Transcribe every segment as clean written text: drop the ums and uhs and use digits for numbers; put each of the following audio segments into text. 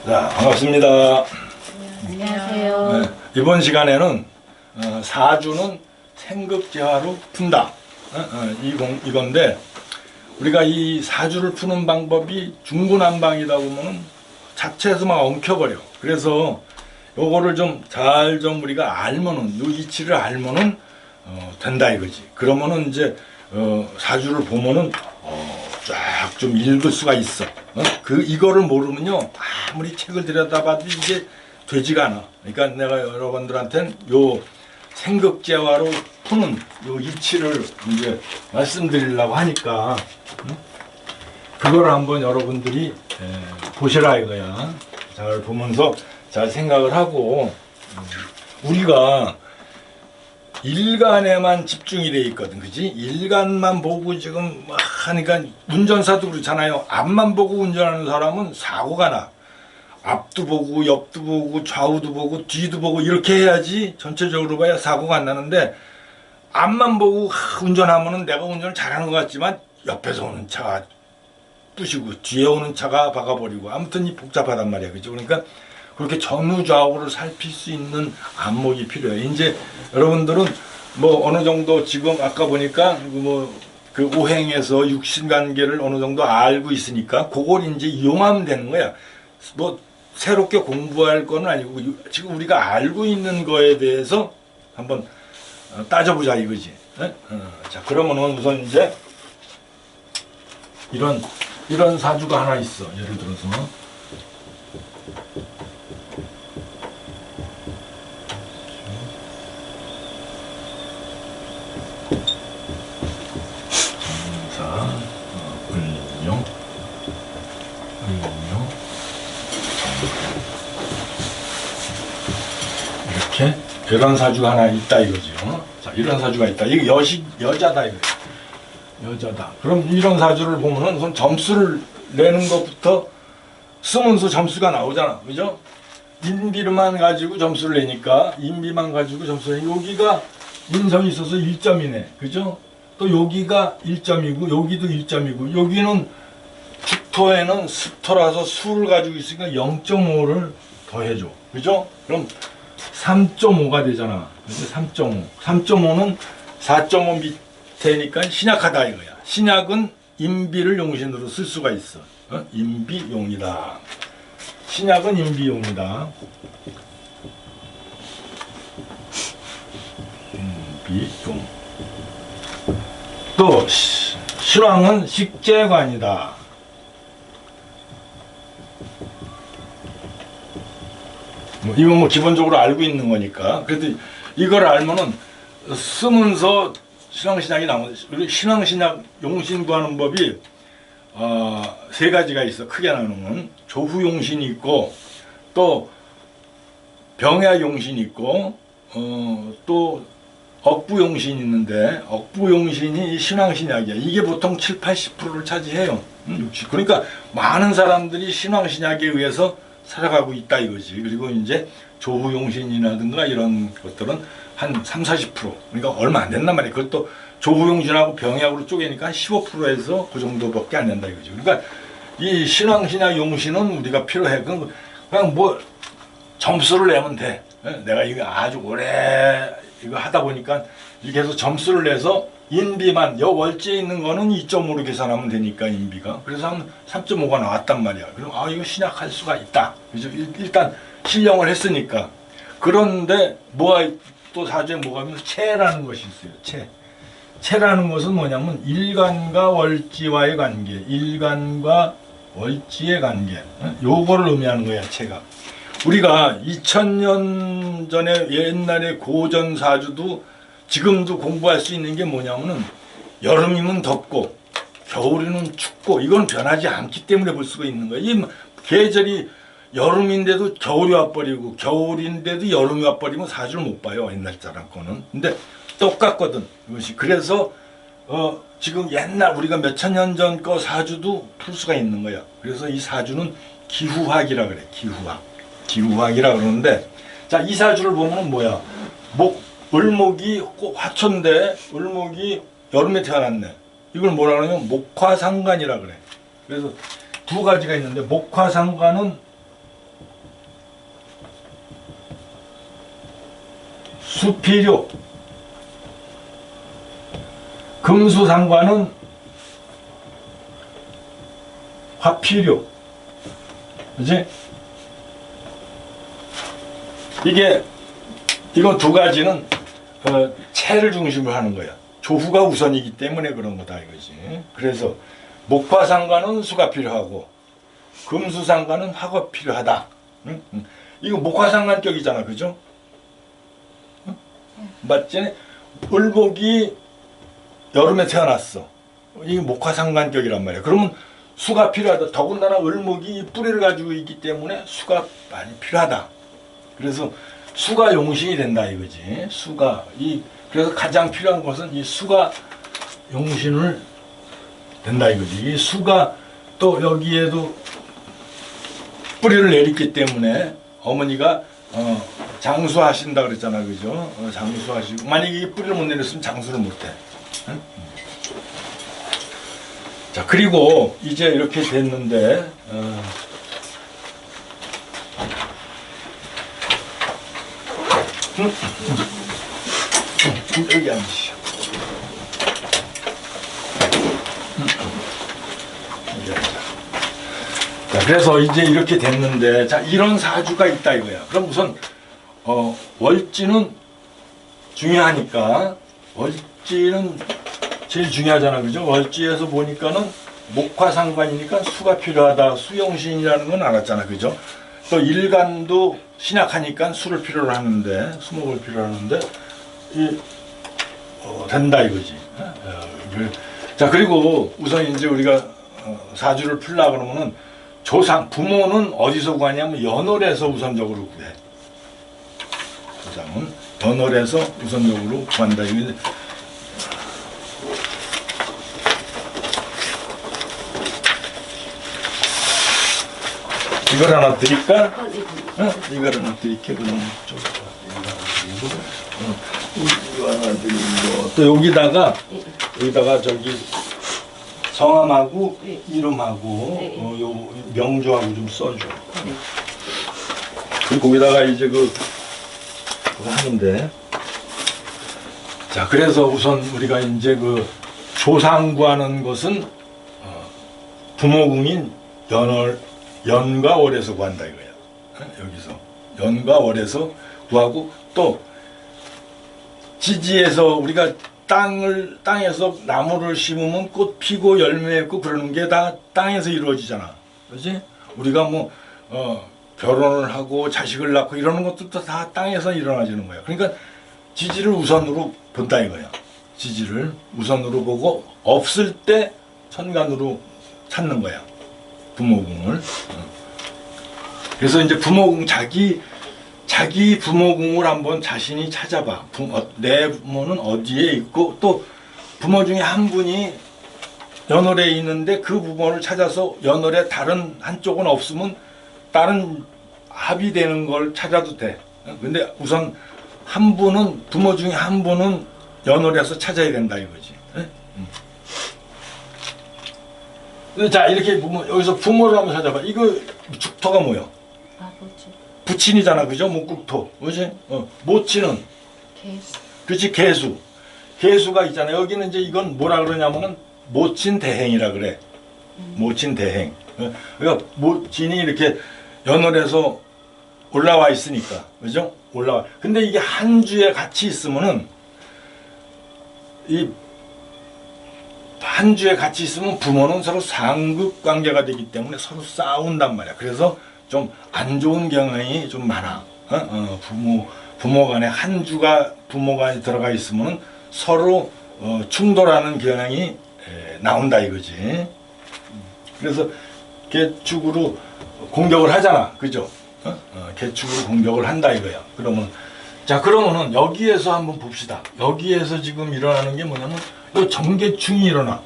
자, 반갑습니다. 안녕하세요. 네, 이번 시간에는 사주는 생극재화로 푼다. 이건데 우리가 이 사주를 푸는 방법이 중구난방이다 보면 자체에서 막 엉켜버려. 그래서 요거를 좀 잘 우리가 알면은 요 이치를 알면은 된다 이거지. 그러면은 이제 사주를 보면은 쫙 좀 읽을 수가 있어. 이거를 모르면요 아무리 책을 들여다봐도 이게 되지가 않아. 그러니까 내가 여러분들한테는 요 생극재화로 푸는 요 이치를 이제 말씀드리려고 하니까 그걸 한번 여러분들이 보시라 이거야. 잘 보면서 잘 생각을 하고 우리가 일간에만 집중이 돼 있거든, 그지? 일간만 보고 지금 막 하니까 운전사도 그렇잖아요. 앞만 보고 운전하는 사람은 사고가 나. 앞도 보고 옆도 보고 좌우도 보고 뒤도 보고 이렇게 해야지 전체적으로 봐야 사고가 안 나는데 앞만 보고 운전하면은 내가 운전을 잘하는 것 같지만 옆에서 오는 차가 부시고 뒤에 오는 차가 박아버리고 아무튼 이 복잡하단 말이야, 그죠? 그러니까 그렇게 전후좌우를 살필 수 있는 안목이 필요해. 이제 여러분들은 뭐 어느 정도 지금 아까 보니까 그 오행에서 육신관계를 어느 정도 알고 있으니까 그걸 이제 이용하면 되는 거야. 뭐 새롭게 공부할 건 아니고 지금 우리가 알고 있는 거에 대해서 한번 따져보자 이거지. 자, 그러면은 우선 이제 이런 사주가 하나 있어. 예를 들어서 정사, 을룡, 이렇게 이런 사주가 하나 있다 이거죠. 자, 이런 사주가 있다. 이거 여자다 이거. 여자다. 그럼 이런 사주를 보면은 우선 점수를 내는 것부터 쓰면서 점수가 나오잖아, 그죠? 인비만 가지고 점수를 내니까 인비만 가지고 점수를 내. 여기가 인성이 있어서 1점이네, 그죠? 또 여기가 1점이고 여기도 1점이고 여기는 축토에는 습토라서 수를 가지고 있으니까 0.5를 더해줘, 그죠? 그럼 3.5가 되잖아. 그래서 3.5. 3.5는 4.5 밑에니까 신약하다 이거야. 신약은 인비를 용신으로 쓸 수가 있어. 인비용이다. 신약은 인비용이다. 인비용. 또 신왕은 식재관이다. 이건 뭐 기본적으로 알고 있는 거니까. 그래도 이걸 알면은 쓰면서 신앙신약이 나오는데, 신앙신약 용신 구하는 법이 세 가지가 있어. 크게 나누면 조후용신이 있고 또 병야용신이 있고 또 억부용신이 있는데 억부용신이 신앙신약이야. 이게 보통 7, 80%를 차지해요. 60. 그러니까 많은 사람들이 신앙신약에 의해서 살아가고 있다 이거지. 그리고 이제 조후용신이라든가 이런 것들은 한 3, 40%. 그러니까 얼마 안 된단 말이에요. 그것도 조후용신하고 병약으로 쪼개니까 한 15%에서 그 정도밖에 안 된다 이거죠. 그러니까 이 신앙신약 용신은 우리가 필요해. 그냥 뭐 점수를 내면 돼. 내가 이거 아주 오래 이거 하다 보니까 이렇게 해서 점수를 내서 인비만 월지에 있는 거는 2.5로 계산하면 되니까 인비가 그래서 한 3.5가 나왔단 말이야. 그럼 이거 신약할 수가 있다. 그죠? 일단 신령을 했으니까. 그런데 또 사주에 뭐가 있냐면 체라는 것이 있어요. 체라는 것은 뭐냐면 일간과 월지와의 관계, 일간과 월지의 관계. 요거를 의미하는 거야, 체가. 우리가 2000년 전에 옛날에 고전 사주도 지금도 공부할 수 있는 게 뭐냐면은 여름이면 덥고 겨울이면 춥고 이건 변하지 않기 때문에 볼 수가 있는 거예요. 이 계절이 여름인데도 겨울이 와버리고 겨울인데도 여름이 와버리면 사주를 못 봐요. 옛날 사람 거는. 근데 똑같거든 이것이. 그래서 지금 옛날 우리가 몇천 년 전 거 사주도 풀 수가 있는 거야. 그래서 이 사주는 기후학이라 그래. 기후학이라 그러는데 자, 이 사주를 보면은 뭐야? 을목이 화초인데 을목이 여름에 태어났네. 이걸 뭐라 그러냐면 목화상관이라 그래. 그래서 두 가지가 있는데 목화상관은 수필요. 금수상관은 화필요. 그지? 이거 두 가지는 체를 중심으로 하는 거야. 조후가 우선이기 때문에 그런 거다 이거지. 그래서 목화상관은 수가 필요하고 금수상관은 화가 필요하다. 응? 응. 이거 목화상관격이잖아, 그죠? 응? 맞지? 을목이 여름에 태어났어. 이게 목화상관격이란 말이야. 그러면 수가 필요하다. 더군다나 을목이 뿌리를 가지고 있기 때문에 수가 많이 필요하다. 그래서 수가 용신이 된다 이거지. 수가 그래서 가장 필요한 것은 이 수가 용신을 된다 이거지. 이 수가 또 여기에도 뿌리를 내렸기 때문에 어머니가 장수하신다 그랬잖아, 그죠? 장수하시고 만약에 이 뿌리를 못 내렸으면 장수를 못해. 응? 자, 그리고 이제 이렇게 됐는데 여기 앉으시오. 자, 그래서 이제 이렇게 됐는데, 자, 이런 사주가 있다 이거야. 그럼 우선 월지는 중요하니까, 월지는 제일 중요하잖아, 그죠? 월지에서 보니까는 목화상관이니까 수가 필요하다, 수용신이라는 건 알았잖아, 그죠? 또 일간도 신약하니까 수를 필요로 하는데, 수목을 필요로 하는데, 된다 이거지. 자, 그리고 우선 이제 우리가 사주를 풀라 그러면은 조상, 부모는 어디서 구하냐면 연월에서 우선적으로 구해. 조상은 연월에서 우선적으로 구한다. 이걸 하나 드릴까? 이걸 하나 드릴게. 그럼 좀 이거 하나 드리고 또 여기다가 저기 성함하고 이름하고 요 명조하고 좀 써줘. 그리고 거기다가 이제 그거 하는데, 자, 그래서 우선 우리가 이제 그 조상 구하는 것은 부모궁인 연과 월에서 구한다 이거야. 여기서 연과 월에서 구하고, 또 지지에서 우리가 땅에서 나무를 심으면 꽃 피고 열매 맺고 그러는 게 다 땅에서 이루어지잖아. 그렇지? 우리가 뭐 결혼을 하고 자식을 낳고 이러는 것들도 다 땅에서 일어나지는 거야. 그러니까 지지를 우선으로 본다 이거야. 지지를 우선으로 보고 없을 때 천간으로 찾는 거야. 부모궁을. 그래서 이제 부모궁 자기 부모궁을 한번 자신이 찾아봐. 내 부모는 어디에 있고, 또 부모 중에 한 분이 연월에 있는데 그 부모를 찾아서 연월에 다른 한쪽은 없으면 다른 합의되는 걸 찾아도 돼. 근데 우선 한 분은, 부모 중에 한 분은 연월에서 찾아야 된다 이거지. 자, 이렇게 여기서 부모를 한번 찾아봐. 이거 죽토가 뭐야? 부친이잖아, 그죠? 목국토, 그지? 모친은 개수. 그렇지, 개수. 개수가 있잖아. 여기는 이제 이건 뭐라 그러냐면은 모친대행이라 그래. 모친대행. 그러니까 모친이 이렇게 연월에서 올라와 있으니까, 그죠? 올라와. 근데 이게 한 주에 같이 있으면은 한 주에 같이 있으면 부모는 서로 상급 관계가 되기 때문에 서로 싸운단 말이야. 그래서 좀 안 좋은 경향이 좀 많아. 부모 간에 한 주가 부모 간에 들어가 있으면 서로 충돌하는 경향이 나온다 이거지. 그래서 개축으로 공격을 하잖아, 그죠? 개축으로 공격을 한다 이거야. 그러면은 여기에서 한번 봅시다. 여기에서 지금 일어나는 게 뭐냐면 이 정계충이 일어나,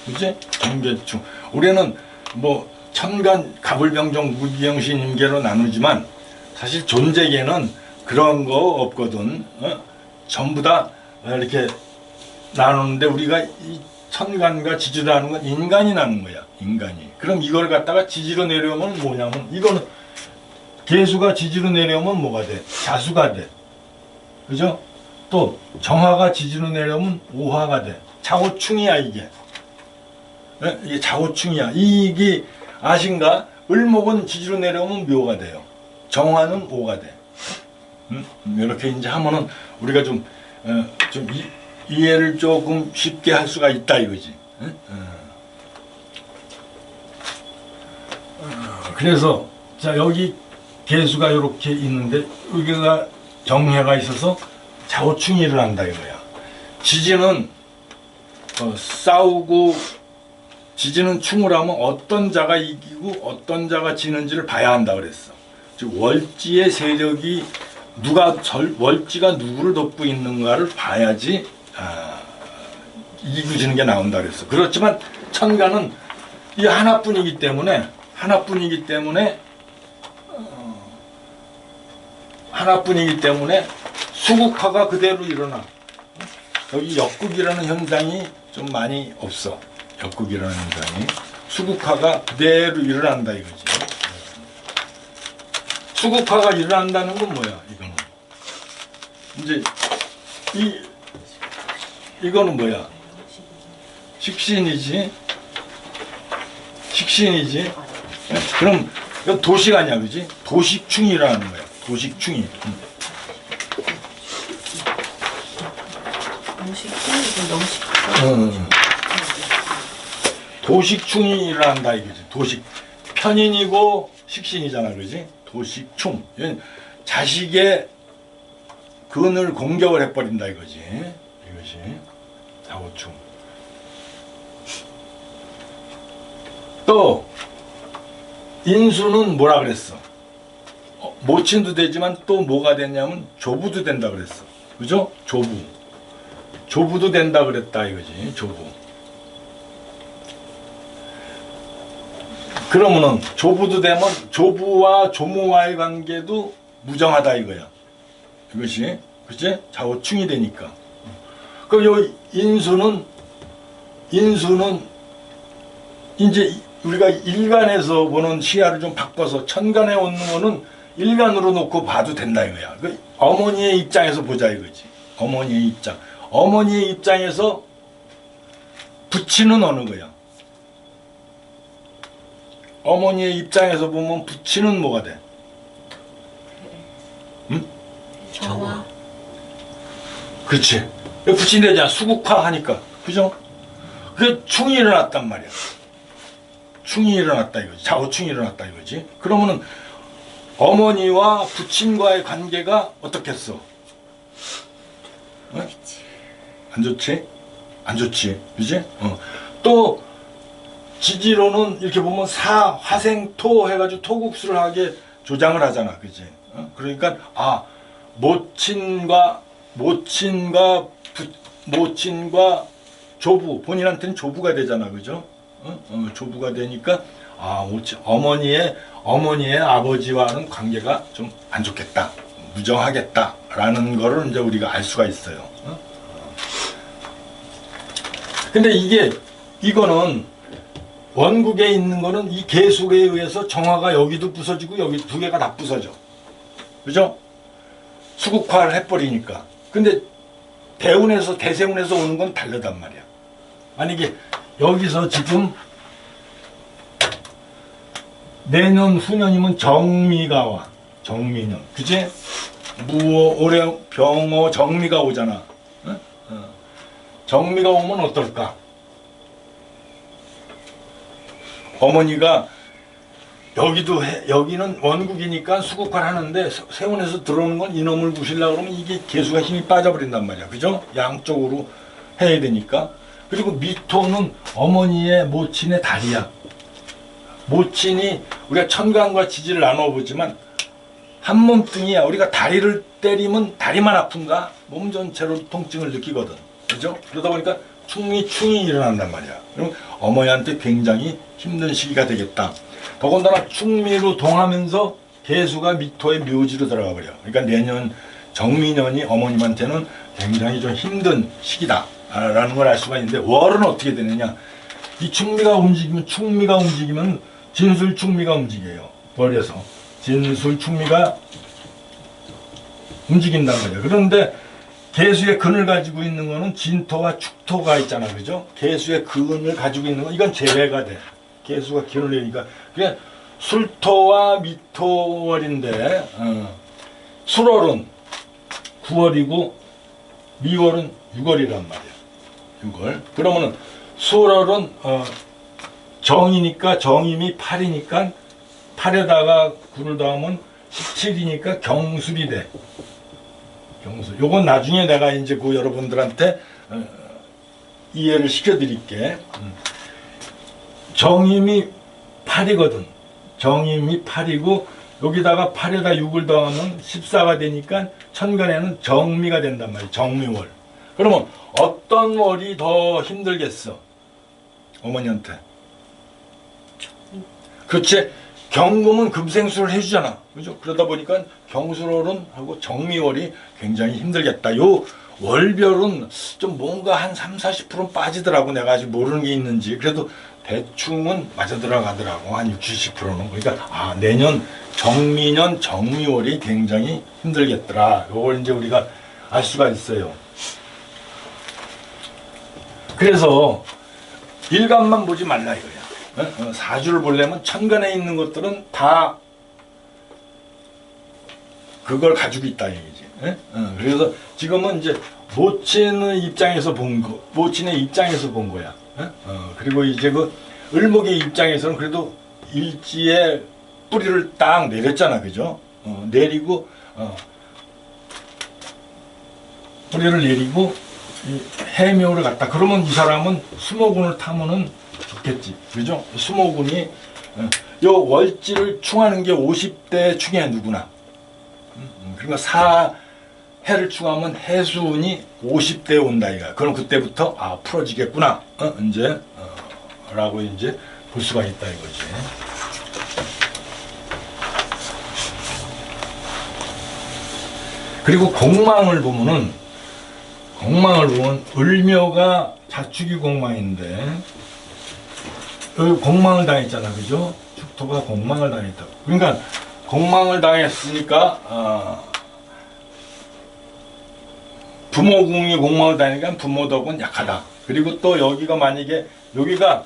그지? 정계충. 우리는 뭐 천간, 갑을병정, 무기영신, 임계로 나누지만 사실 존재계는 그런 거 없거든. 전부 다 이렇게 나누는데 우리가 이 천간과 지지로 하는 건 인간이 나는 거야. 인간이. 그럼 이걸 갖다가 지지로 내려오면 뭐냐면, 이거는 개수가 지지로 내려오면 뭐가 돼? 자수가 돼. 그죠? 또 정화가 지지로 내려오면 오화가 돼. 자오충이야 이게. 예? 이게 자오충이야. 이게 아신가? 을목은 지지로 내려오면 묘가 돼요. 정화는 오가 돼. 이렇게 이제 하면은 우리가 좀 이해를 조금 쉽게 할 수가 있다 이거지. 그래서 자 여기 개수가 이렇게 있는데 여기가 정해가 있어서 자오충이 일어난다 이거야. 지지는 싸우고 지지는 충을 하면 어떤 자가 이기고 어떤 자가 지는지를 봐야 한다 그랬어. 즉 월지의 세력이 월지가 누구를 덮고 있는가를 봐야지 이기고 지는 게 나온다 그랬어. 그렇지만 천간은 이 하나뿐이기 때문에 수국화가 그대로 일어나. 여기 역국이라는 현상이 좀 많이 없어. 역국이라는 현상이 수국화가 그대로 일어난다 이거지. 수국화가 일어난다는 건 뭐야? 이거는 이제 이거는 뭐야? 식신이지. 그럼 이건 도식 아니야, 그지? 도식충이 일어나는 거야. 도식충이. 도식충이 일어난다 이거지. 도식 편인이고 식신이잖아, 그지? 도식충. 자식의 근을 공격을 해버린다 이거지. 이것이 자오충. 또 인수는 뭐라 그랬어? 모친도 되지만 또 뭐가 됐냐면 조부도 된다 그랬어. 그죠? 조부도 된다 그랬다 이거지. 조부. 그러면은 조부도 되면 조부와 조모와의 관계도 무정하다 이거야. 이것이 그치? 자오충이 되니까. 그럼 요 인수는 이제 우리가 일간에서 보는 시야를 좀 바꿔서 천간에 오는 거는 일간으로 놓고 봐도 된다 이거야. 그 어머니의 입장에서 보자 이거지. 어머니의 입장에서 부치는 어느 거야? 어머니의 입장에서 보면 부치는 뭐가 돼? 응? 정화. 그렇지. 부치는 되잖아. 수국화 하니까. 그죠? 그 충이 일어났단 말이야. 충이 일어났다 이거지. 자오충이 일어났다 이거지. 그러면은 어머니와 부친과의 관계가 어떻겠어? 어? 안 좋지? 안 좋지. 그지? 또 지지로는 이렇게 보면 화생토 해가지고 토국수를 하게 조장을 하잖아. 그지? 그러니까 모친과 조부, 본인한테는 조부가 되잖아. 그죠? 조부가 되니까 어머니의 아버지와는 관계가 좀 안 좋겠다, 무정하겠다라는 거를 이제 우리가 알 수가 있어요. 근데 이거는 원국에 있는 거는 이 계속에 의해서 정화가 여기도 부서지고 여기 두 개가 다 부서져. 그죠? 수국화를 해버리니까. 근데 대세운에서 오는 건 다르단 말이야. 만약에 여기서 지금 내년 후년이면 정미가 와. 정미년. 그치? 무오, 오래, 병오, 정미가 오잖아. 정미가 오면 어떨까? 어머니가 여기는 원국이니까 수국화를 하는데 세운에서 들어오는 건 이놈을 부시려고 그러면 이게 개수가 힘이 빠져버린단 말이야. 그죠? 양쪽으로 해야 되니까. 그리고 미토는 어머니의 모친의 다리야. 모친이 우리가 천간과 지지를 나누어 보지만 한 몸뚱이야. 우리가 다리를 때리면 다리만 아픈가? 몸 전체로 통증을 느끼거든. 그죠? 그러다 보니까 충이 일어난단 말이야. 그럼 어머니한테 굉장히 힘든 시기가 되겠다. 더군다나 충미로 동하면서 개수가 미토의 묘지로 들어가 버려. 그러니까 내년 정미년이 어머님한테는 굉장히 좀 힘든 시기다 라는 걸 알 수가 있는데, 월은 어떻게 되느냐? 이 충미가 움직이면 진술충미가 움직여요. 월에서 진술충미가 움직인단 말이야. 그런데 개수의 근을 가지고 있는 거는 진토와 축토가 있잖아, 그죠? 개수의 근을 가지고 있는 건 이건 제외가 돼. 개수가 기운을 내니까 그게 술토와 미토월인데 술월은 9월이고 미월은 6월이란 말이야. 6월. 그러면은 술월은 정이니까 정임이 8이니까 8에다가 9를 더하면 17이니까 경술이 돼. 경술. 요건 나중에 내가 이제 그 여러분들한테 이해를 시켜드릴게. 정임이 8이거든. 정임이 8이고 여기다가 8에다 6을 더하면 14가 되니까 천간에는 정미가 된단 말이야. 정미월. 그러면 어떤 월이 더 힘들겠어? 어머니한테. 그렇지. 경금은 금생수를 해주잖아. 그죠? 그러다 보니까 경술월은 하고 정미월이 굉장히 힘들겠다. 요 월별은 좀 뭔가 한 30-40%는 빠지더라고. 내가 아직 모르는 게 있는지. 그래도 대충은 맞아 들어가더라고. 한 60-70%는. 그러니까 내년 정미년 정미월이 굉장히 힘들겠더라. 요걸 이제 우리가 알 수가 있어요. 그래서 일간만 보지 말라 이거야. 사주를 보려면 천간에 있는 것들은 다 그걸 가지고 있다 얘기지. 그래서 지금은 이제 모친의 입장에서 본 거, 모친의 입장에서 본 거야. 그리고 이제 그 을목의 입장에서는 그래도 일지에 뿌리를 딱 내렸잖아, 그죠? 내리고 뿌리를 내리고 이 해묘를 갔다. 그러면 이 사람은 수목운을 타면은 좋겠지, 그죠? 수목운이 요 월지를 충하는 게 50대 충이야 누구나. 그러니까 사해를 충하면 해수운이 50대에 온다 이가. 그럼 그때부터 풀어지겠구나. 이제 라고 이제 볼 수가 있다 이거지. 그리고 공망을 보면 을묘가 자축이 공망인데 여기 공망을 당했잖아, 그죠? 축토가 공망을 당했다. 그러니까 공망을 당했으니까 부모궁이 공망을 당하니까 부모덕은 약하다. 그리고 또 여기가 만약에 여기가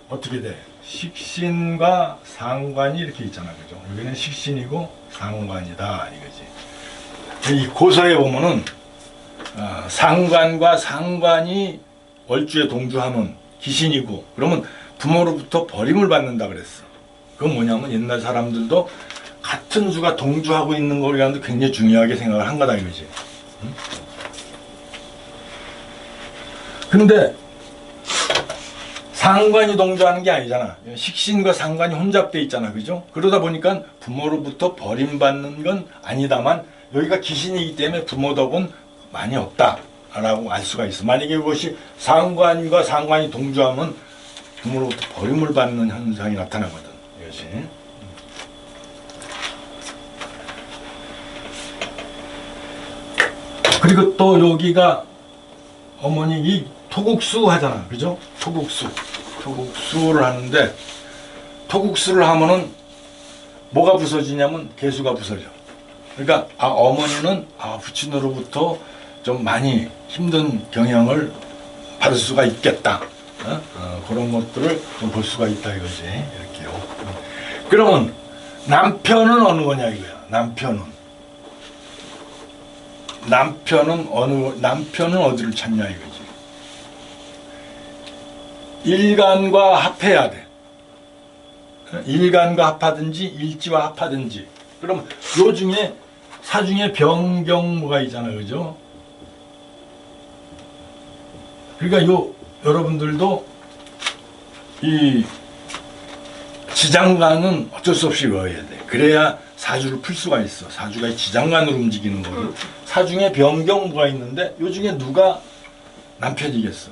어떻게 돼? 식신과 상관이 이렇게 있잖아, 그죠? 여기는 식신이고 상관이다 이거지. 이 고서에 보면은 상관과 상관이 월주에 동주하면 기신이고 그러면 부모로부터 버림을 받는다 그랬어. 그건 뭐냐면 옛날 사람들도 같은 수가 동주하고 있는 거라도 굉장히 중요하게 생각을 한 거다 이거지. 근데 상관이 동주하는 게 아니잖아. 식신과 상관이 혼잡돼 있잖아, 그죠? 그러다 보니까 부모로부터 버림받는 건 아니다만 여기가 기신이기 때문에 부모덕은 많이 없다라고 알 수가 있어. 만약에 이것이 상관과 상관이 동주하면 부모로부터 버림을 받는 현상이 나타나거든. 이것이. 그리고 또 여기가 어머니 이 토국수 하잖아, 그죠? 토국수를 하는데 토국수를 하면은 뭐가 부서지냐면 개수가 부서져. 그러니까 어머니는 부친으로부터 좀 많이 힘든 경향을 받을 수가 있겠다. 그런 것들을 좀 볼 수가 있다 이거지. 이렇게요. 그러면 남편은 어느 거냐 이거야. 남편은 어디를 찾냐 이거지. 일간과 합해야 돼. 일간과 합하든지 일지와 합하든지. 그럼 요 중에 사중에 병경무가 있잖아, 그죠? 그러니까 여러분들도 이 지장간은 어쩔 수 없이 외워야 돼. 그래야 사주를 풀 수가 있어. 사주가 지장간으로 움직이는 거고. 사중에 병경무가 있는데 요 중에 누가 남편이겠어?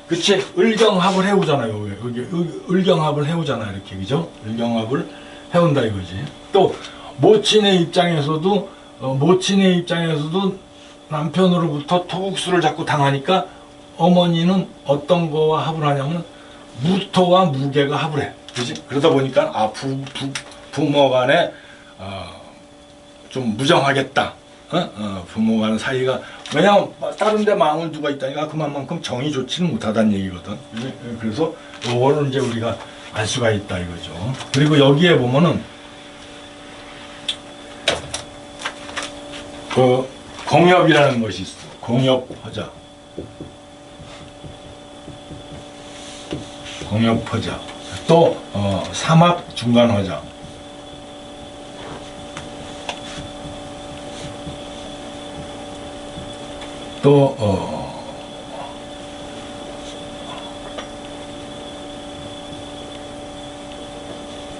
그치? 을경합을 해오잖아요. 여기 을경합을 해오잖아, 이렇게, 그죠? 을경합을 해온다 이거지. 또 모친의 입장에서도 남편으로부터 토국수를 자꾸 당하니까 어머니는 어떤 거와 합을 하냐면 무토와 무계가 합을 해. 그지? 그러다 보니까 부모 간에 좀 무정하겠다. 부모와는 사이가, 왜냐면 다른 데 마음을 두고 있다니까 그만큼 정이 좋지는 못하다는 얘기거든. 그래서 요거를 이제 우리가 알 수가 있다 이거죠. 그리고 여기에 보면은 그 공엽이라는 것이 있어. 공엽허자. 공엽허자. 또 삼합 중간허자. 또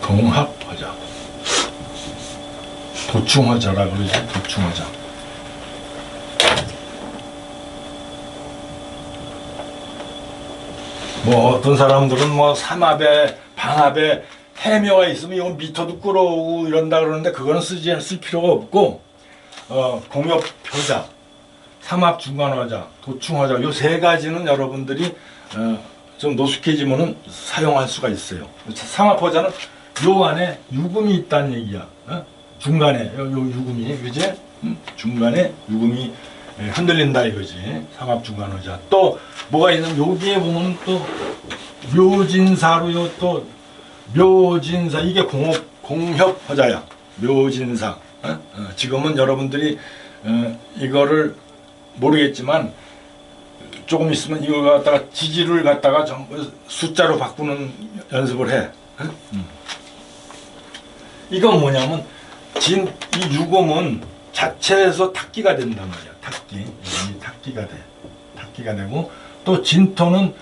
동합허자. 도충허자라 그러지. 도충허자. 뭐 어떤 사람들은 뭐 삼합에 방합에 해묘가 있으면 이건 미터도 끌어오고 이런다 그러는데 그거는 쓸 필요가 없고, 공엽허자, 삼합 중간허자, 도충허자 요 세 가지는 여러분들이 좀 노숙해지면은 사용할 수가 있어요. 삼합허자는 요 안에 유금이 있다는 얘기야. 중간에 요 유금이, 그지? 중간에 유금이 흔들린다 이거지. 삼합 중간허자. 또 뭐가 있냐면 여기에 보면 또 묘진사로 또 묘진사, 이게 공협허자야. 묘진사. 지금은 여러분들이 이거를 모르겠지만 조금 있으면 이거 갖다가 지지를 갖다가 전부 숫자로 바꾸는 연습을 해. 이건 뭐냐면 이 유금은 자체에서 탁기가 된단 말이야. 탁기. 이 탁기가 돼. 탁기가 되고, 또 진토는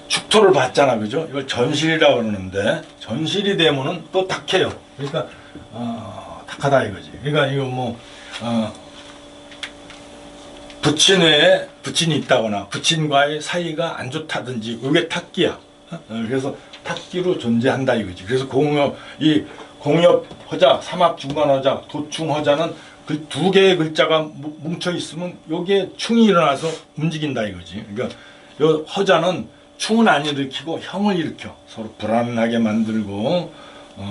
축토를 받잖아. 그죠? 이걸 전실이라고 그러는데, 전실이 되면은 또 탁해요. 그러니까 탁하다 이거지. 그러니까 이거 뭐 부친 외에 부친이 있다거나 부친과의 사이가 안 좋다든지 이게 탁기야. 그래서 탁기로 존재한다 이거지. 그래서 이 공엽허자, 삼합중간허자, 도충허자는 그 두 개의 글자가 뭉쳐 있으면 여기에 충이 일어나서 움직인다 이거지. 그러니까 요 허자는 충은 안 일으키고 형을 일으켜 서로 불안하게 만들고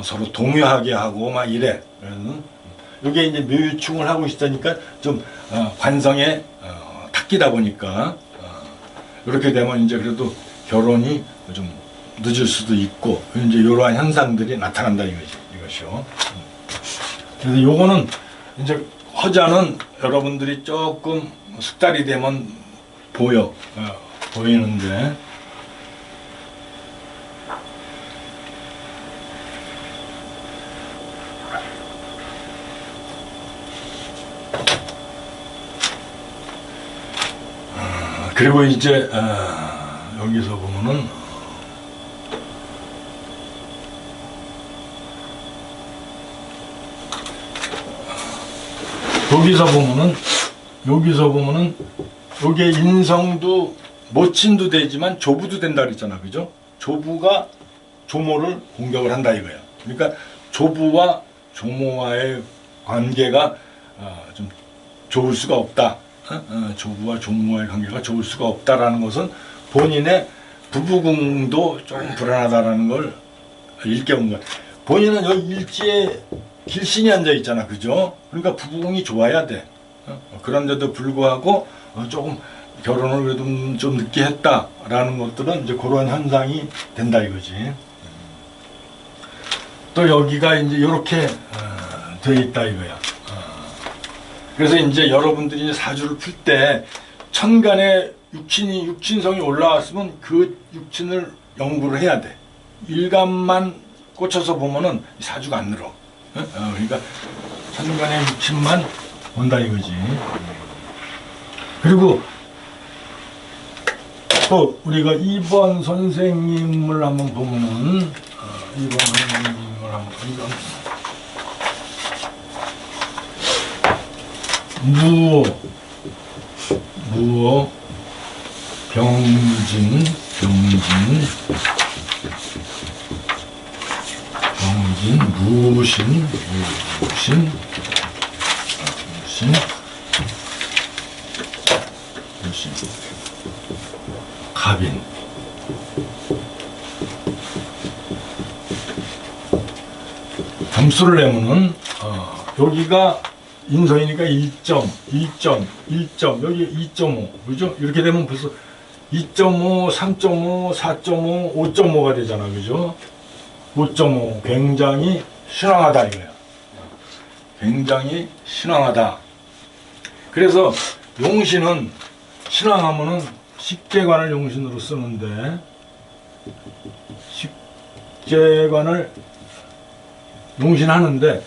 서로 동요하게 하고 막 이래. 그래서 이게 이제 묘유충을 하고 있으니까 좀 관성에 탁기다 보니까 이렇게 되면 이제 그래도 결혼이 좀 늦을 수도 있고 이제 이러한 현상들이 나타난다 이것이요. 그래서 요거는 이제 허자는 여러분들이 조금 숙달이 되면 보이는데, 그리고 이제 여기서 보면은 여기서 보면은 여기에 인성도 모친도 되지만 조부도 된다 그랬잖아. 그죠? 조부가 조모를 공격을 한다 이거야. 그러니까 조부와 조모와의 관계가 좀 좋을 수가 없다. 조부와 조모와의 관계가 좋을 수가 없다라는 것은 본인의 부부궁도 조금 불안하다라는 걸 일깨운 거야. 본인은 여기 일지에 길신이 앉아 있잖아. 그죠? 그러니까 부부궁이 좋아야 돼. 그런데도 불구하고 조금 결혼을 그래도 좀 늦게 했다라는 것들은 이제 그런 현상이 된다 이거지. 또 여기가 이제 이렇게 돼 있다 이거야. 그래서 이제 여러분들이 사주를 풀 때 천간에 육친성이 올라왔으면 그 육친을 연구를 해야 돼. 일간만 꽂혀서 보면은 사주가 안 늘어. 그러니까 천간의 육친만 본다 이거지. 그리고 또 우리가 2번 선생님을 한번 보면은 2번 선생님을 한번 무어 병진 무신 갑인 점수를 내면은 여기가 인서이니까 1점, 1점, 1점, 여기 2.5, 그죠? 이렇게 되면 벌써 2.5, 3.5, 4.5, 5.5가 되잖아, 그죠? 5.5, 굉장히 신앙하다 이거야. 굉장히 신앙하다. 그래서 용신은 신앙하면은 식재관을 용신으로 쓰는데, 식재관을 용신하는데,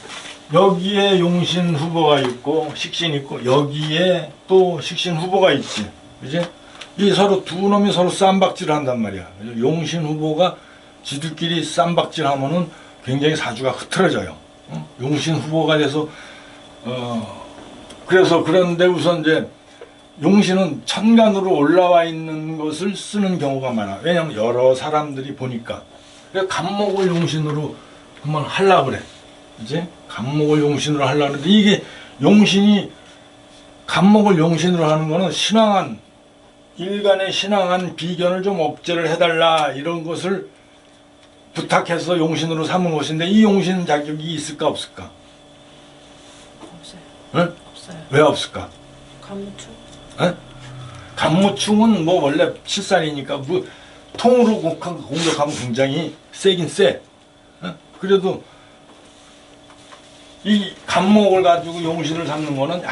여기에 용신 후보가 있고 식신 있고 여기에 또 식신 후보가 있지, 그지? 이 서로 두 놈이 서로 쌈박질을 한단 말이야. 용신 후보가 지들끼리 쌈박질하면은 굉장히 사주가 흐트러져요. 용신 후보가 돼서 그래서 그런데 우선 이제 용신은 천간으로 올라와 있는 것을 쓰는 경우가 많아. 왜냐면 여러 사람들이 보니까. 그래서 간목을 용신으로 한번 하려고 그래. 그지? 간목을 용신으로 하려고 하는데, 이게 용신이 간목을 용신으로 하는 거는 신앙한, 일간의 신앙한 비견을 좀 억제를 해달라, 이런 것을 부탁해서 용신으로 삼은 것인데, 이 용신 자격이 있을까 없을까? 없어요. 응? 없어요. 왜 없을까? 간무충? 응? 간무충은 뭐 원래 실살이니까 뭐 통으로 공격하면 굉장히 세긴 세. 응? 그래도 이 간목을 가지고 용신을 삼는 거는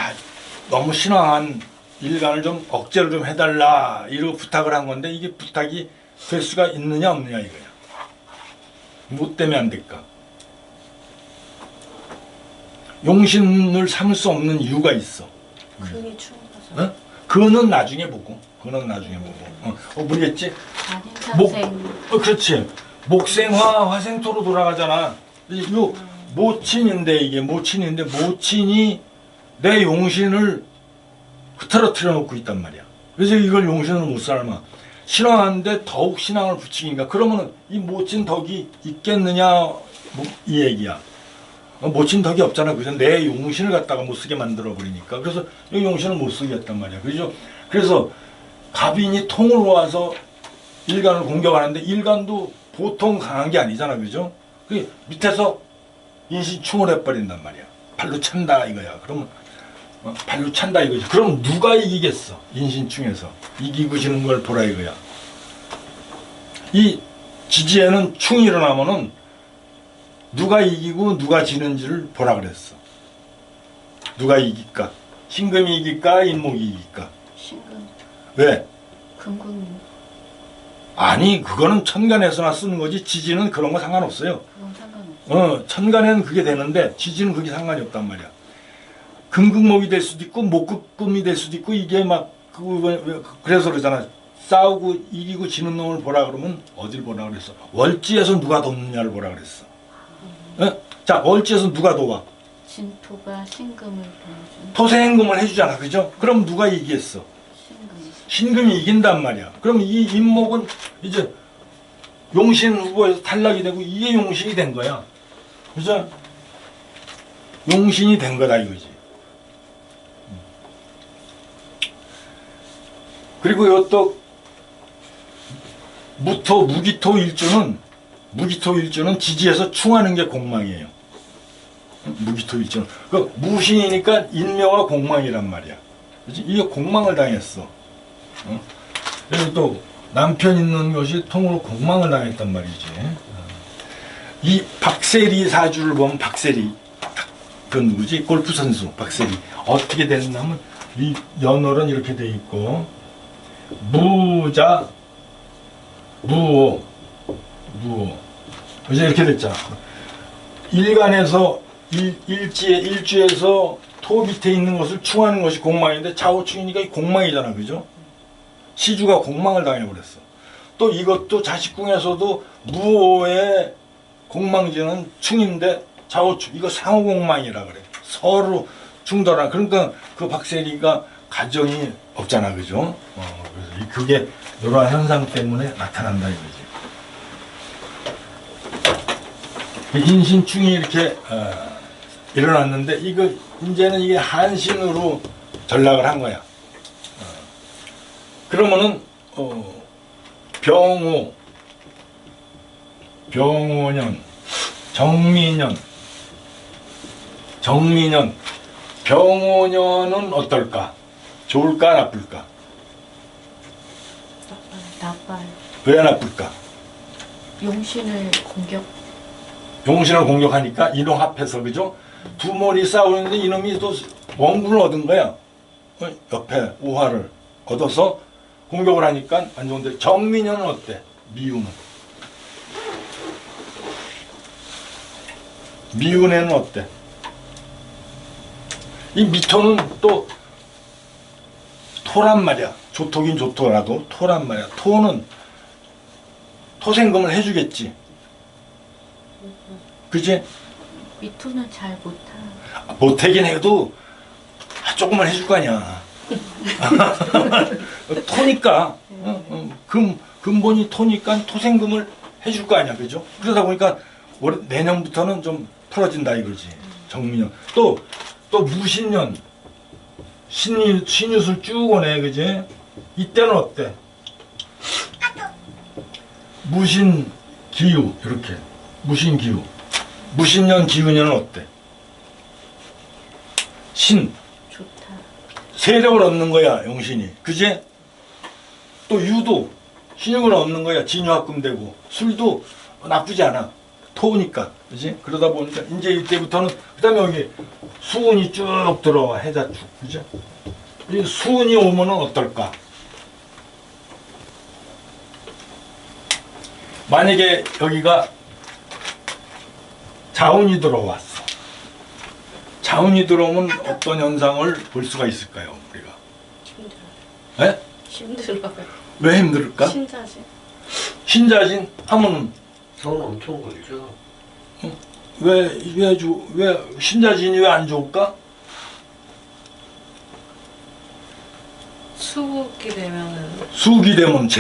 너무 신앙한 일간을 좀 억제를 좀 해달라, 이러고 부탁을 한 건데, 이게 부탁이 될 수가 있느냐 없느냐 이거야. 뭐 때문에 안 될까? 용신을 삼을 수 없는 이유가 있어. 근이 충이라서. 어? 그거는 나중에 보고. 그거는 나중에 보고. 모르겠지? 한인상생. 그렇지. 목생화 화생토로 돌아가잖아. 요 모친인데, 이게 모친인데, 모친이 내 용신을 흐트러뜨려 놓고 있단 말이야. 그래서 이걸 용신으로 못 삶아. 신앙하는데 더욱 신앙을 붙이니까, 그러면은 이 모친 덕이 있겠느냐, 이 얘기야. 모친 덕이 없잖아. 그래서 내 용신을 갖다가 못 쓰게 만들어 버리니까. 그래서 이 용신을 못 쓰게 했단 말이야. 그죠? 그래서 갑인이 통으로 와서 일간을 공격하는데, 일간도 보통 강한 게 아니잖아. 그죠? 그 밑에서 인신충을 해버린단 말이야. 발로 찬다 이거야. 그러면 발로 찬다 이거지. 그럼 누가 이기겠어? 인신충에서 이기고 지는 걸 보라 이거야. 이 지지에는 충이 일어나면은 누가 이기고 누가 지는지를 보라 그랬어. 누가 이길까? 신금이 이길까? 인목이 이길까? 신금. 왜? 금금. 아니, 그거는 천간에서나 쓰는 거지, 지지는 그런 거 상관없어요. 그건 상관없어. 천간에는 그게 되는데 지지는 그게 상관이 없단 말이야. 금극목이 될 수도 있고 목극금이 될 수도 있고, 이게 막 그래서 그러잖아. 싸우고 이기고 지는 놈을 보라 그러면 어딜 보라 그랬어? 월지에서 누가 돕느냐를 보라 그랬어. 자, 월지에서 누가 도와? 진토가 신금을 도와준. 토생금을 해주잖아, 그죠? 그럼 누가 이기겠어? 신금. 신금이 이긴단 말이야. 그럼 이 인목은 이제 용신 후보에서 탈락이 되고, 이게 용신이 된 거야. 그죠? 용신이 된 거다 이거지. 그리고 이것도 무기토 일주는 지지에서 충하는 게 공망이에요. 무기토 일주는. 그 무신이니까 인묘가 공망이란 말이야. 그치? 이게 공망을 당했어. 그리고 또 남편 있는 것이 통으로 공망을 당했단 말이지. 이 박세리 사주를 보면, 박세리, 그 누구지? 골프 선수 박세리 어떻게 됐냐면, 이 연월은 이렇게 돼 있고, 무자, 무오, 이제 이렇게 됐잖아. 일간에서 일주에서 토 밑에 있는 것을 충하는 것이 공망인데, 좌우충이니까 이 공망이잖아, 그죠? 시주가 공망을 당해버렸어. 또 이것도 자식궁에서도 무오의 공망지는 충인데 좌우충, 이거 상호공망이라 그래. 서로 충돌하. 그러니까 그 박세리가 가정이 없잖아, 그죠? 그래서 그게 이러한 현상 때문에 나타난다 이거지. 인신충이 이렇게 일어났는데, 이거 이제는 이게 한신으로 전락을 한 거야. 그러면은 병오년, 정미년, 병오년은 어떨까? 좋을까 나쁠까? 나빠요. 왜 나쁠까? 용신을 공격. 용신을 공격하니까 이놈 합해서 그죠? 두 머리 싸우는데 이놈이 또 원군을 얻은 거야. 옆에 우화를 얻어서 공격을 하니까 안 좋은데 정민현은 어때? 미운은? 미운에는 어때? 이 미토는 또 토란 말이야. 조토긴 조토라도 토란 말이야. 토는 토생금을 해주겠지. 그지? 미토는 잘 못하. 못하긴 해도 조금만 해줄 거 아니야. 토니까 근본이 토니까 토생금을 해줄 거 아니야, 그죠? 그러다 보니까 내년부터는 좀 풀어진다 이거지. 정민년 또 무신년 신유술 쭉 오네, 그지? 이때는 어때? 무신 기유 이렇게 무신 기유 무신년 기유년은 어때? 신 좋다. 세력을 얻는 거야 용신이, 그지? 또 유도 신용을 얻는 거야. 진유합금 되고 술도 나쁘지 않아. 토우니까, 그지? 그러다 보니까 이제 이때부터는 그다음에 여기 수운이 쭉 들어와 해자축, 그죠? 이 수운이 오면은 어떨까? 만약에 여기가 자운이 들어왔어. 자운이 들어오면 어떤 현상을 볼 수가 있을까요, 우리가? 힘들어요. 에? 힘들어요. 왜 힘들까? 신자지. 신자진 하면은 돈 엄청 걸죠. 왜 신자진이 왜 안 좋을까? 수국이 되면은 수기 되면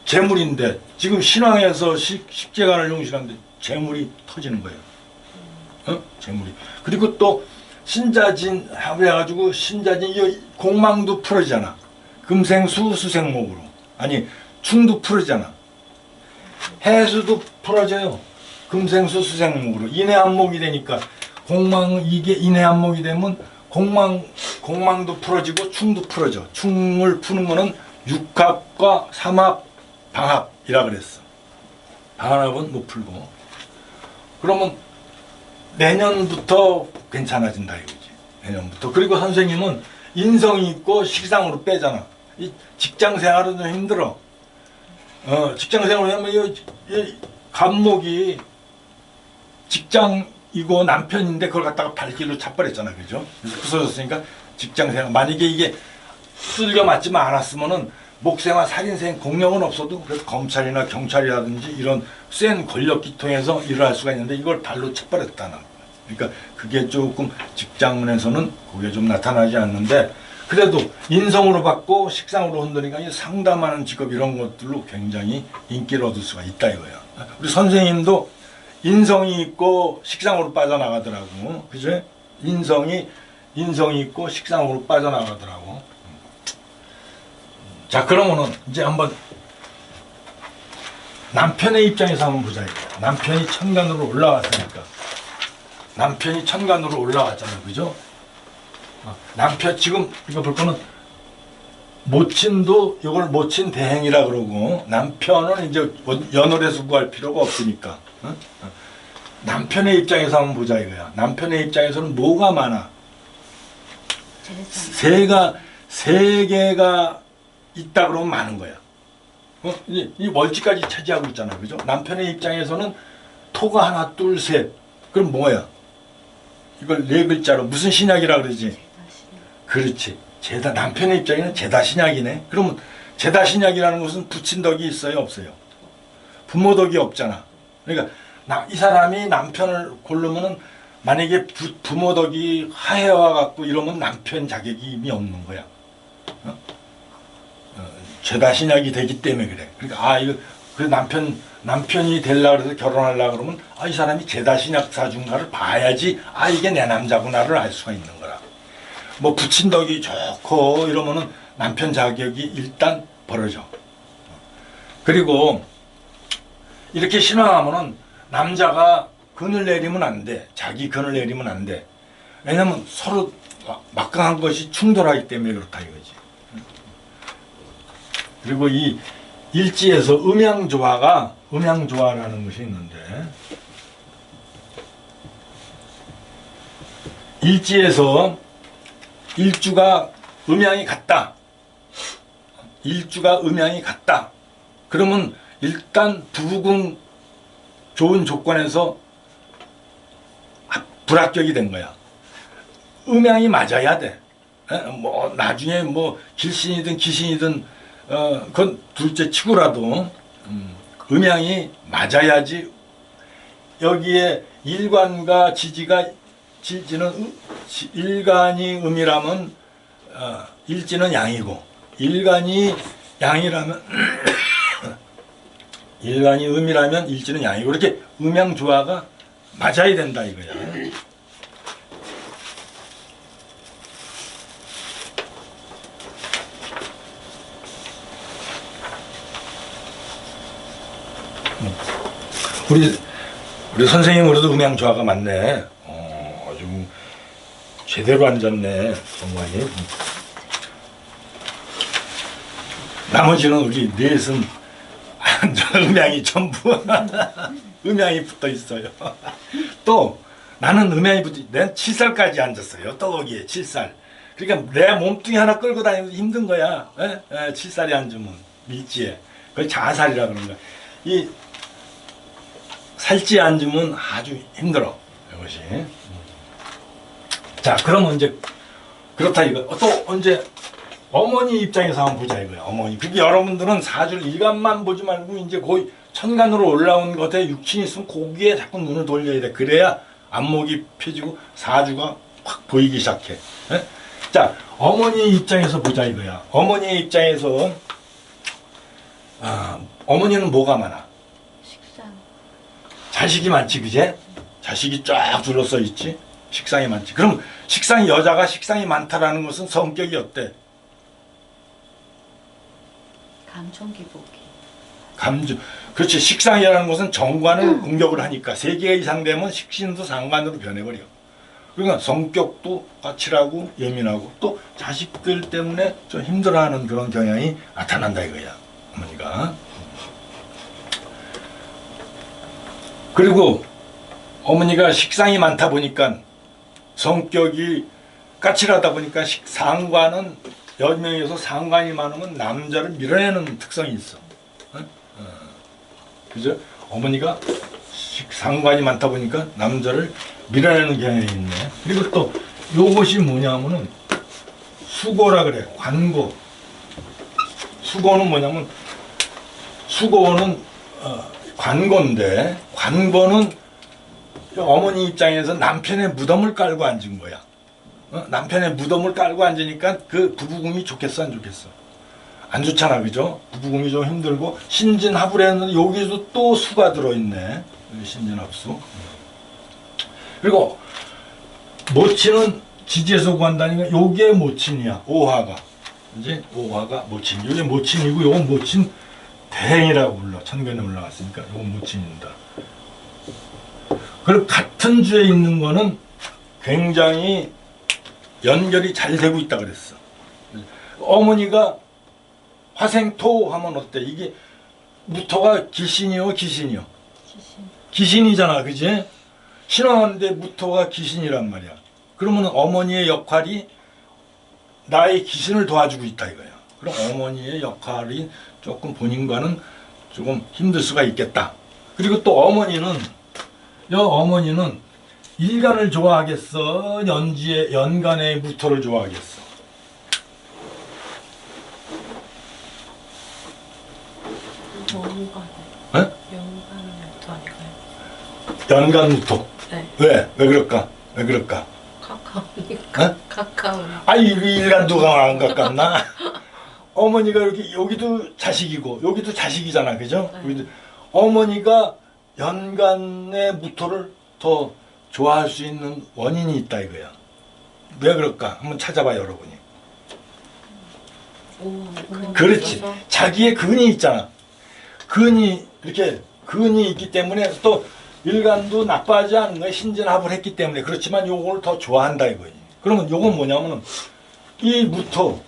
재물인데 지금 신앙에서 십계관을 용신하는데 재물이 터지는 거예요. 재물이. 그리고 또 신자진 해가지고 신자진 이 공망도 풀어지잖아. 금생수 수생목으로. 아니 충도 풀어지잖아. 해수도 풀어져요. 금생수 수생목으로. 인해한목이 되니까 이게 인해한목이 되면 공망도 풀어지고 충도 풀어져. 충을 푸는 거는 육합과 삼합, 방합이라 그랬어. 방합은 못 풀고. 그러면 내년부터 괜찮아진다 이거지. 내년부터. 그리고 선생님은 인성이 있고 식상으로 빼잖아. 이 직장 생활은 좀 힘들어. 직장 생활을 하면 이 간목이 직장이고 남편인데 그걸 갖다가 발길로 차버렸잖아, 그죠? 그래서 부서졌으니까 직장 생활. 만약에 이게 두들겨 맞지만 않았으면은 목생활, 살인생, 공력은 없어도 그래서 검찰이나 경찰이라든지 이런 센 권력기 통해서 일을 할 수가 있는데 이걸 발로 차버렸다는 거야. 그러니까 그게 조금 직장에서는 그게 좀 나타나지 않는데 그래도 인성으로 받고 식상으로 흔드니까 이 상담하는 직업 이런 것들로 굉장히 인기를 얻을 수가 있다 이거야. 우리 선생님도 인성이 있고 식상으로 빠져나가더라고. 그죠? 인성이 있고 식상으로 빠져나가더라고. 자, 그러면은 이제 한번 남편의 입장에서 한번 보자. 남편이 천간으로 올라왔으니까. 남편이 천간으로 올라왔잖아요. 그죠? 남편 지금 이거 볼 거는 모친도 이걸 모친 대행이라 그러고 남편은 이제 연월에서 구할 필요가 없으니까. 남편의 입장에서 한번 보자 이거야. 남편의 입장에서는 뭐가 많아? 세 개가 있다 그러면 많은 거야. 이 월지까지 차지하고 있잖아, 그죠? 남편의 입장에서는 토가 하나, 둘, 셋. 그럼 뭐야? 이걸 네 글자로 무슨 신약이라 그러지? 그렇지. 남편의 입장에는 제다 신약이네. 그러면 제다 신약이라는 것은 부친 덕이 있어요, 없어요? 부모 덕이 없잖아. 그러니까 이 사람이 남편을 고르면은 만약에 부모 덕이 하해와 갖고 이러면 남편 자격이 이미 없는 거야. 죄다 신약이 되기 때문에 그래. 그러니까 이거 그래 남편이 되려고 그래서 결혼하려고 그러면 이 사람이 죄다 신약 사준가를 봐야지 이게 내 남자구나를 알 수가 있는 거라. 뭐 부친 덕이 좋고 이러면은 남편 자격이 일단 벌어져. 그리고 이렇게 신앙하면은 남자가 근을 내리면 안 돼. 자기 근을 내리면 안 돼. 왜냐면 서로 막강한 것이 충돌하기 때문에 그렇다 이거지. 그리고 이 일지에서 음양조화라는 것이 있는데, 일지에서 일주가 음양이 같다. 일주가 음양이 같다. 그러면 일단 부부궁 좋은 조건에서 불합격이 된 거야. 음양이 맞아야 돼. 뭐 나중에 뭐 길신이든 기신이든 그건 둘째 치고라도 음양이 맞아야지. 여기에 일관과 지지는 일간이 음이라면 일지는 양이고, 일간이 양이라면 일간이 음이라면 일지는 양이고, 이렇게 음양조화가 맞아야 된다 이거야. 우리 선생님 그래도 음양조화가 맞네. 아주 제대로 앉았네, 정관이. 나머지는 우리 넷은 음양이 전부 음양이 붙어 있어요. 또 나는 음양이 붙어, 난 7살까지 앉았어요. 또 거기에 7살. 그러니까 내 몸뚱이 하나 끌고 다니는 게 힘든 거야. 7살이 앉으면 밀지에. 그걸 자살이라 그러는 거야. 이 살찌에 앉으면 아주 힘들어, 이것이. 자, 그러면 이제 그렇다 이거. 또 언제 어머니 입장에서 한번 보자 이거야. 어머니. 그게 여러분들은 사주를 일간만 보지 말고 이제 거의 천간으로 올라온 것에 육친이 있으면 거기에 자꾸 눈을 돌려야 돼. 그래야 안목이 펴지고 사주가 확 보이기 시작해. 에? 자, 어머니 입장에서 보자 이거야. 어머니 입장에서 어머니는 뭐가 많아? 식상. 자식이 많지, 그제? 자식이 쫙 둘러싸여 있지. 식상이 많지. 그럼 여자가 식상이 많다라는 것은 성격이 어때? 감정기복이. 그렇지. 식상이라는 것은 정관을 공격을 하니까 3개 이상 되면 식신도 상관으로 변해버려. 그러니까 성격도 까칠하고 예민하고 또 자식들 때문에 좀 힘들어하는 그런 경향이 나타난다 이거야, 어머니가. 그리고 어머니가 식상이 많다 보니까, 성격이 까칠하다 보니까 상관은, 여명에서 상관이 많으면 남자를 밀어내는 특성이 있어. 그죠? 어머니가 상관이 많다 보니까 남자를 밀어내는 경향이 있네. 그리고 또 요것이 뭐냐면은 수고라 그래. 관고. 수고는 뭐냐면, 수고는 관고인데, 관고는 어머니 입장에서 남편의 무덤을 깔고 앉은 거야. 남편의 무덤을 깔고 앉으니까 그 부부궁이 좋겠어, 안 좋겠어? 안 좋잖아, 그죠? 부부궁이 좀 힘들고, 신진합을 했는데 여기도 또 수가 들어있네. 신진합수. 그리고 모친은 지지에서 구한다니까 요게 모친이야. 오화가. 이제 오화가 모친. 요게 모친이고, 요건 모친 대행이라고 불러. 천간에 올라갔으니까 요건 모친입니다. 그리고 같은 주에 있는 거는 굉장히 연결이 잘 되고 있다 그랬어. 어머니가 화생토 하면 어때? 이게 무토가 기신이요, 기신이요? 기신이잖아, 그지? 신왕한데 무토가 기신이란 말이야. 그러면 어머니의 역할이 나의 기신을 도와주고 있다 이거야. 그럼 어머니의 역할이 조금 본인과는 조금 힘들 수가 있겠다. 그리고 또 어머니는 일간을 좋아하겠어? 연간의 무토를 좋아하겠어? 연간부터 아닐까요? 연간 무토. 네. 왜 그럴까? 가까우니까. 가까운. 아이, 일간도가 안 가깝나? 어머니가 여기도 자식이고 여기도 자식이잖아, 그죠? 네. 어머니가 연간의 무토를 더 좋아할 수 있는 원인이 있다 이거야. 왜 그럴까? 한번 찾아봐 여러분이. 그렇지. 자기의 근이 있잖아. 근이 있기 때문에 또 일간도 나빠하지 않은 거야. 신진합을 했기 때문에. 그렇지만 요걸 더 좋아한다 이거지. 그러면 요건 뭐냐면은 이 무토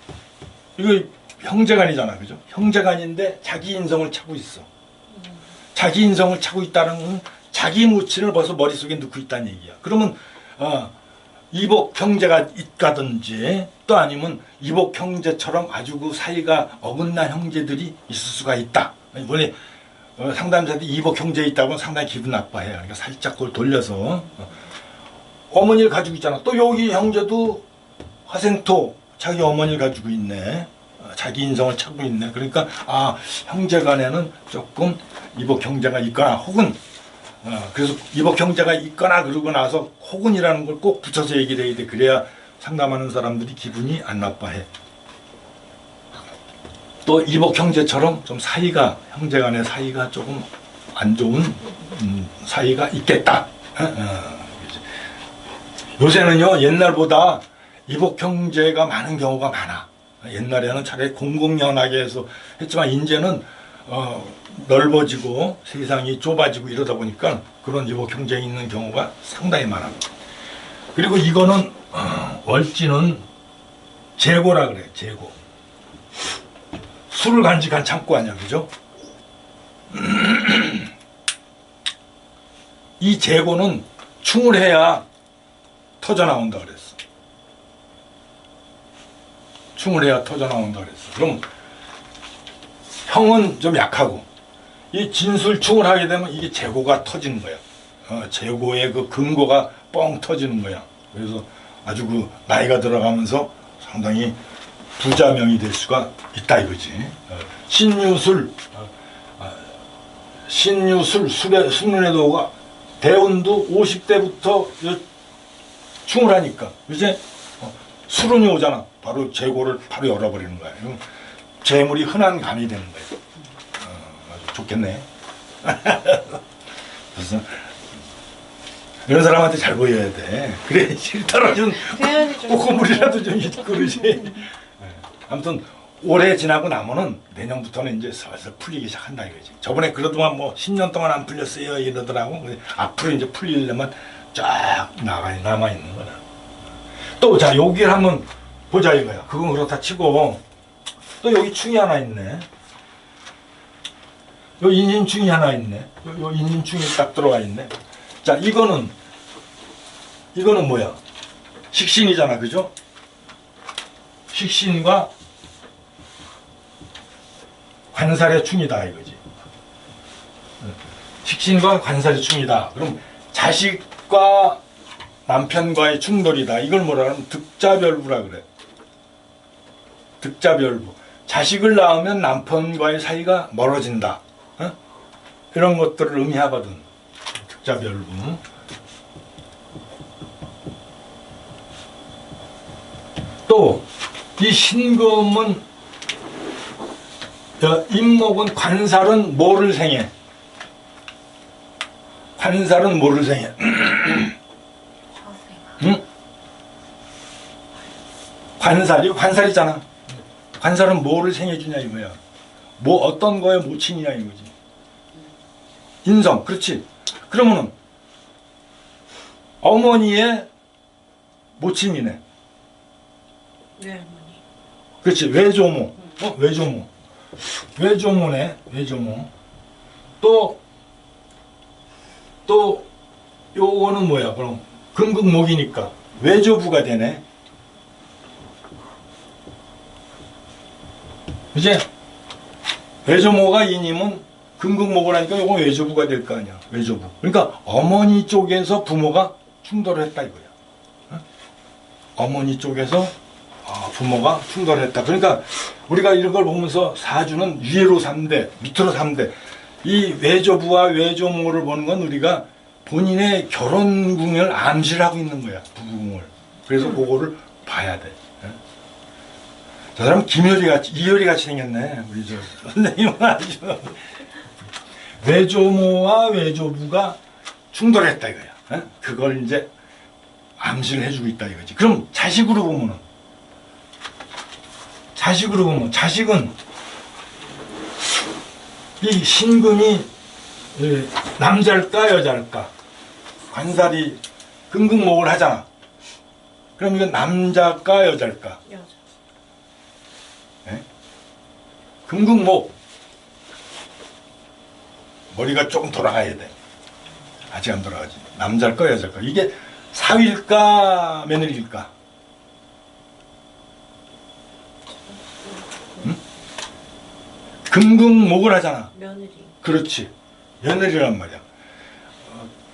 이거 형제간이잖아, 그죠? 형제간인데 자기 인성을 차고 있어. 자기 인성을 차고 있다는 건 자기 무친을 벌써 머릿속에 넣고 있다는 얘기야. 그러면 이복 형제가 있다든지 또 아니면 이복 형제처럼 아주 그 사이가 어긋난 형제들이 있을 수가 있다. 원래 상담자들이 이복 형제 있다고 하면 상당히 기분 나빠해요. 그러니까 살짝 그걸 돌려서 어머니를 가지고 있잖아. 또 여기 형제도 화생토 자기 어머니를 가지고 있네. 자기 인성을 찾고 있네. 그러니까 형제간에는 조금 이복 형제가 있거나 혹은 그래서 이복 형제가 있거나 그러고 나서 혹은이라는 걸 꼭 붙여서 얘기를 해야 돼. 그래야 상담하는 사람들이 기분이 안 나빠해. 또 이복 형제처럼 좀 사이가 형제간의 사이가 조금 안 좋은 사이가 있겠다. 요새는요 옛날보다 이복 형제가 많은 경우가 많아. 옛날에는 차라리 공공연하게 해서 했지만 이제는 넓어지고 세상이 좁아지고 이러다 보니까 그런 이복 형제 있는 경우가 상당히 많아. 그리고 이거는 월지는 재고라 그래. 재고. 술을 간직한 창고 아니야, 그죠? 이 재고는 충을 해야 터져 나온다 그랬어. 충을 해야 터져 나온다 그랬어. 그럼 형은 좀 약하고 이 진술충을 하게 되면 이게 재고가 터지는 거야. 재고의 그 근거가 뻥 터지는 거야. 그래서 아주 그 나이가 들어가면서 상당히 부자명이 될 수가 있다 이거지. 신유술, 술문의 도가 대운도 50대부터 충을 하니까 이제 술운이 오잖아. 바로 재고를 바로 열어버리는 거야. 재물이 흔한 감이 되는 거예요. 아주 좋겠네. 그래서 이런 사람한테 잘 보여야 돼. 그래 싫더라도 꼬꼬물이라도 좀 있고 그러지. 아무튼 올해 지나고 나면은 내년부터는 이제 슬슬 풀리기 시작한다 이거지. 저번에 그러더만 뭐 10년 동안 안 풀렸어요 이러더라고. 근데 앞으로 이제 풀리려면 쫙 남아 있는 거다. 또 자 여기를 한번 보자 이거야. 그건 그렇다 치고 또 여기 충이 하나 있네. 요 인신충이 하나 있네. 요 인신충이 딱 들어가 있네. 자 이거는 뭐야? 식신이잖아, 그죠? 식신과 관살의 충이다 이거지. 식신과 관살의 충이다. 그럼 자식과 남편과의 충돌이다. 이걸 뭐라 하면 득자별부라 그래. 득자별부. 자식을 낳으면 남편과의 사이가 멀어진다. 이런 것들을 의미하거든. 득자별부. 또 이 신금은 임목은 관살은 모를 생해. 관살은 모를 생해. 응? 관살이잖아. 관살은 뭐를 생해주냐 이거야. 뭐 어떤 거에 모친이냐 이거지. 인성, 그렇지. 그러면은 어머니의 모친이네. 외할머니. 그렇지. 외조모. 외조모. 외조모네. 외조모. 또 요거는 뭐야? 그럼 금극목이니까 외조부가 되네. 이제 외조모가 이님은 금극목을 하니까 요건 외조부가 될 거 아니야. 외조부. 그러니까 어머니 쪽에서 부모가 충돌을 했다 이거야. 어머니 쪽에서 부모가 충돌했다. 그러니까 우리가 이런 걸 보면서 사주는 위로 3대, 밑으로 3대. 이 외조부와 외조모를 보는 건 우리가 본인의 결혼궁을 암시를 하고 있는 거야. 부궁을. 그래서 그거를 봐야 돼. 저 사람 김효리같이, 이효리같이 생겼네. 우리 저 선생님은 아주. 외조모와 외조부가 충돌했다 이거야. 그걸 이제 암시를 해주고 있다 이거지. 그럼 자식으로 보면 자식은 이 신금이 남자일까 여자일까? 관살이 금극목을 하잖아. 그럼 이건 남자일까 여자일까? 여자. 금극목. 머리가 조금 돌아가야 돼. 아직 안 돌아가지. 남자일까 여자일까? 이게 사위일까 며느리일까? 응? 금극목을 하잖아. 며느리. 그렇지. 며느리란 말이야.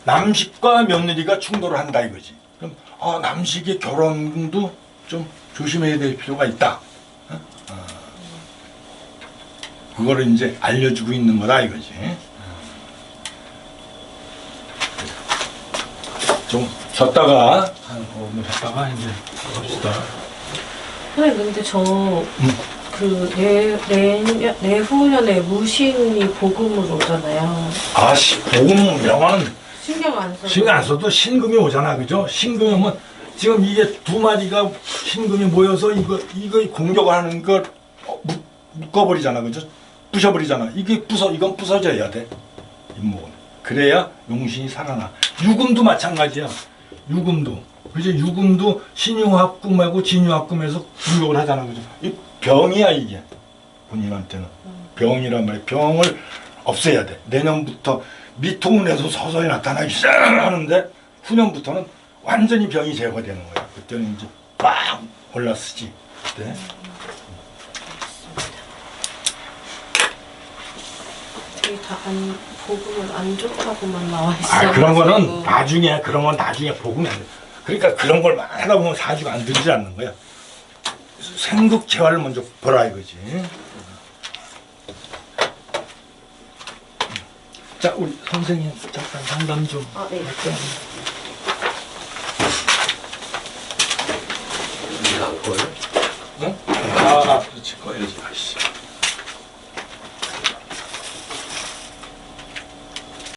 남식과 며느리가 충돌을 한다 이거지. 그럼 남식의 결혼도 좀 조심해야 될 필요가 있다. 그거를 이제 알려주고 있는 거다 이거지. 좀 쉬었다가 한 5분 쉬었다가 이제 봅시다. 선생님 근데 저 그 내후년에 무신이 복음으로 오잖아요. 복음 영화는 신경 안 써도. 신경 안 써도 신금이 오잖아, 그죠? 신금이 오면 지금 이게 두 마리가 신금이 모여서 이거 공격을 하는 걸 묶어버리잖아, 그죠? 부셔버리잖아. 이건 부서져야 돼. 잇목은. 그래야 용신이 살아나. 유금도 마찬가지야. 유금도. 그죠? 유금도 신유합금하고 진유합금에서 공격을 하잖아, 그죠? 이 병이야, 이게. 본인한테는. 병이란 말이야. 병을 없애야 돼. 내년부터 미통운에서 서서히 나타나기 시작하는데 후년부터는 완전히 병이 제거되는 거야. 그때는 이제 빡 올라서지. 그때. 되게 복음은 안 좋다고만 나와 있어. 그런 거는 나중에, 복으면 안 돼. 그러니까 그런 걸 막 하다 보면 사주가 안 들지 않는 거야. 생극재화를 먼저 보라 이거지. 자, 우리 선생님 잠깐 상담 좀 네. 할게요. 이거 안 꺼요? 응? 그렇지. 꺼야지. 아이씨.